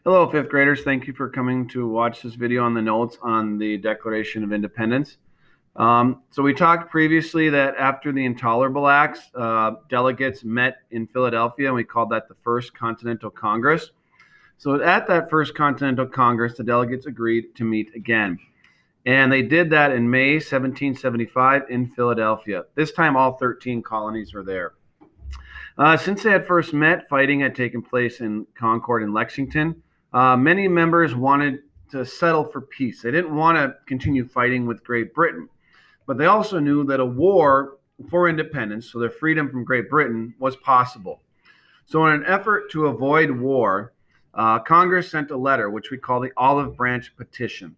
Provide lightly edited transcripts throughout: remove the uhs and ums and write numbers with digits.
Hello, fifth graders. Thank you for coming to watch this video on the notes on the Declaration of Independence. So we talked previously that after the Intolerable Acts, delegates met in Philadelphia, and we called that the First Continental Congress. So at that First Continental Congress, the delegates agreed to meet again. And they did that in May 1775 in Philadelphia. This time, all 13 colonies were there. Since they had first met, fighting had taken place in Concord and Lexington. Many members wanted to settle for peace. They didn't want to continue fighting with Great Britain, but they also knew that a war for independence, so their freedom from Great Britain, was possible. So in an effort to avoid war, Congress sent a letter, which we call the Olive Branch Petition.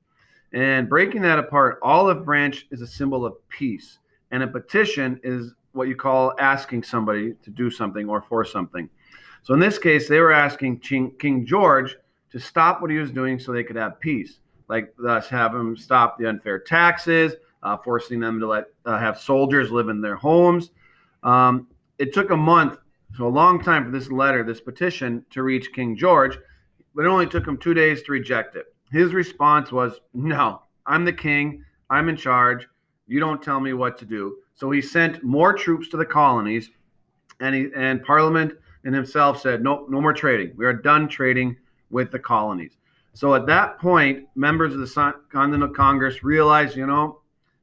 And breaking that apart, olive branch is a symbol of peace, and a petition is what you call asking somebody to do something or for something. So in this case, they were asking King George to stop what he was doing so they could have peace, like thus have him stop the unfair taxes, forcing them to let have soldiers live in their homes. It took a month, so a long time for this petition to reach King George, but it only took him 2 days to reject it. His response was, "No, I'm the king. I'm in charge. You don't tell me what to do." So he sent more troops to the colonies, and Parliament and himself said, "Nope, no more trading. We are done trading with the colonies." So at that point, members of the Continental Congress realized,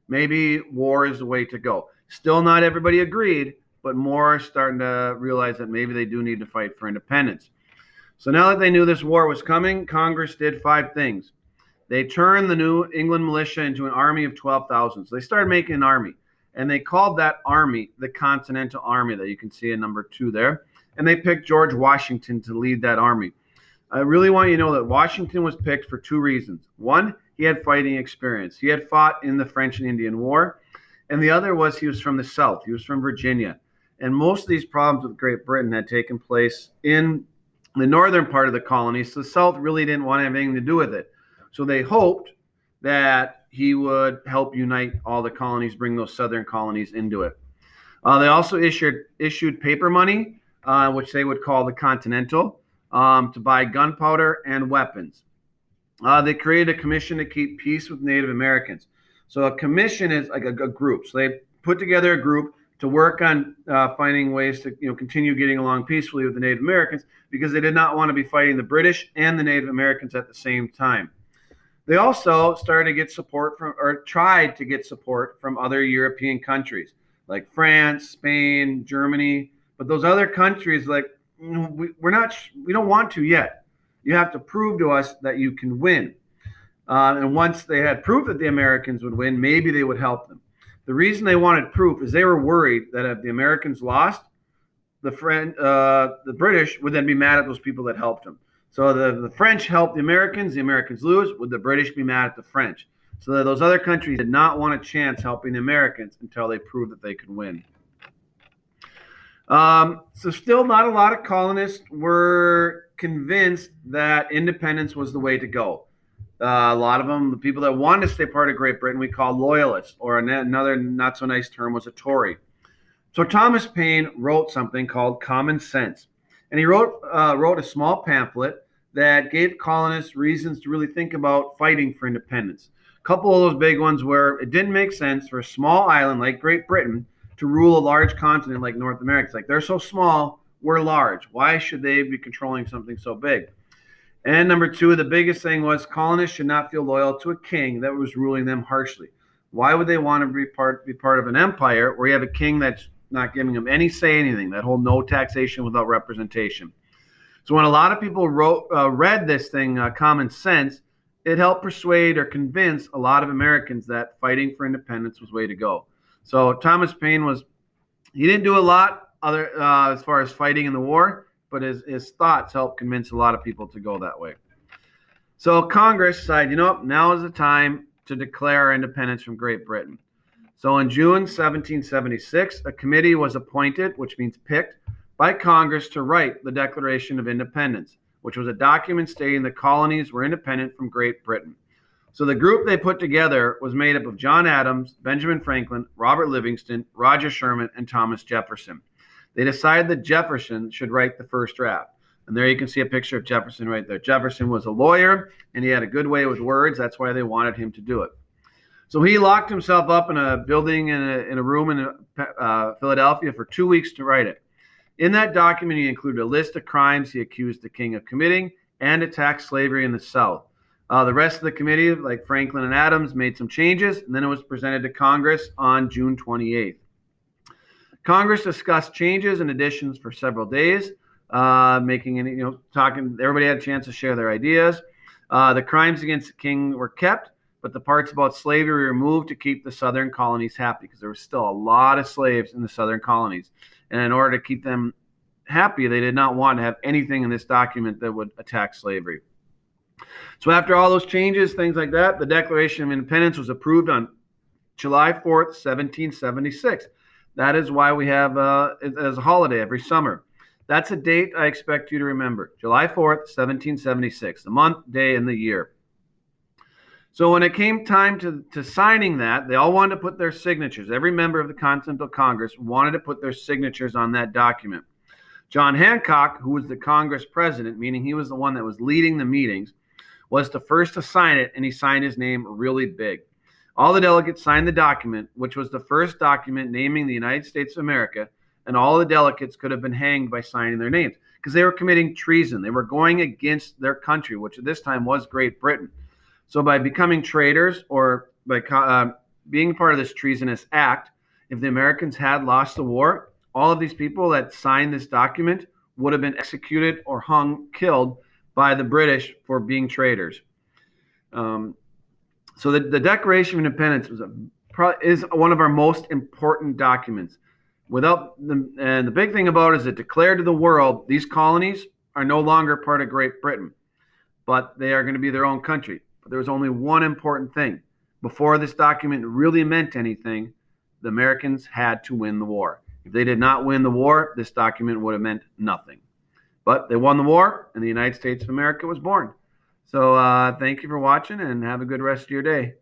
maybe war is the way to go. Still not everybody agreed, but more are starting to realize that maybe they do need to fight for independence. So now that they knew this war was coming, Congress did 5 things. They turned the New England militia into an army of 12,000. So they started making an army, and they called that army the Continental Army that you can see in number 2 there. And they picked George Washington to lead that army. I really want you to know that Washington was picked for 2 reasons. One, he had fighting experience. He had fought in the French and Indian War. And the other was he was from the South. He was from Virginia. And most of these problems with Great Britain had taken place in the northern part of the colonies. So the South really didn't want anything to do with it. So they hoped that he would help unite all the colonies, bring those southern colonies into it. They also issued paper money, which they would call the Continental, to buy gunpowder and weapons. They created a commission to keep peace with Native Americans. So a commission is like a group. So they put together a group to work on finding ways to continue getting along peacefully with the Native Americans, because they did not want to be fighting the British and the Native Americans at the same time. They also started to get support from, or tried to get support from, other European countries like France, Spain, Germany. But those other countries, like, we don't want to yet. You have to prove to us that you can win. And once they had proof that the Americans would win, maybe they would help them. The reason they wanted proof is they were worried that if the Americans lost, the British would then be mad at those people that helped them. So the French helped the Americans lose, would the British be mad at the French? So that those other countries did not want a chance helping the Americans until they proved that they could win. So still not a lot of colonists were convinced that independence was the way to go. A lot of them, the people that wanted to stay part of Great Britain, we call loyalists, or another not so nice term was a Tory. So Thomas Paine wrote something called Common Sense. And he wrote a small pamphlet that gave colonists reasons to really think about fighting for independence. A couple of those big ones were it didn't make sense for a small island like Great Britain to rule a large continent like North America. It's like, they're so small, we're large. Why should they be controlling something so big? And number 2, the biggest thing was colonists should not feel loyal to a king that was ruling them harshly. Why would they want to be part of an empire where you have a king that's not giving them any say anything, that whole no taxation without representation? So when a lot of people read this thing, Common Sense, it helped persuade or convince a lot of Americans that fighting for independence was the way to go. So Thomas Paine he didn't do a lot other as far as fighting in the war, but his thoughts helped convince a lot of people to go that way. So Congress decided, now is the time to declare our independence from Great Britain. So in June 1776, a committee was appointed, which means picked, by Congress to write the Declaration of Independence, which was a document stating the colonies were independent from Great Britain. So the group they put together was made up of John Adams, Benjamin Franklin, Robert Livingston, Roger Sherman, and Thomas Jefferson. They decided that Jefferson should write the first draft. And there you can see a picture of Jefferson right there. Jefferson was a lawyer, and he had a good way with words. That's why they wanted him to do it. So he locked himself up in a building in a room in Philadelphia for 2 weeks to write it. In that document, he included a list of crimes he accused the king of committing and attacked slavery in the South. The rest of the committee, like Franklin and Adams, made some changes, and then it was presented to Congress on June 28th. Congress discussed changes and additions for several days, talking. Everybody had a chance to share their ideas. The crimes against the king were kept, but the parts about slavery were removed to keep the southern colonies happy, because there was still a lot of slaves in the southern colonies. And in order to keep them happy, they did not want to have anything in this document that would attack slavery. So after all those changes, things like that, the Declaration of Independence was approved on July 4th, 1776. That is why we have it as a holiday every summer. That's a date I expect you to remember. July 4th, 1776, the month, day, and the year. So when it came time to signing that, they all wanted to put their signatures. Every member of the Continental Congress wanted to put their signatures on that document. John Hancock, who was the Congress president, meaning he was the one that was leading the meetings, was the first to sign it, and he signed his name really big. All the delegates signed the document, which was the first document naming the United States of America, and all the delegates could have been hanged by signing their names because they were committing treason. They were going against their country, which at this time was Great Britain. So by becoming traitors or by being part of this treasonous act, if the Americans had lost the war, all of these people that signed this document would have been executed or hung, killed by the British for being traitors. So the Declaration of Independence is one of our most important documents. And the big thing about it is it declared to the world these colonies are no longer part of Great Britain, but they are going to be their own country. But there was only one important thing. Before this document really meant anything, the Americans had to win the war. If they did not win the war, this document would have meant nothing. But they won the war, and the United States of America was born. So thank you for watching, and have a good rest of your day.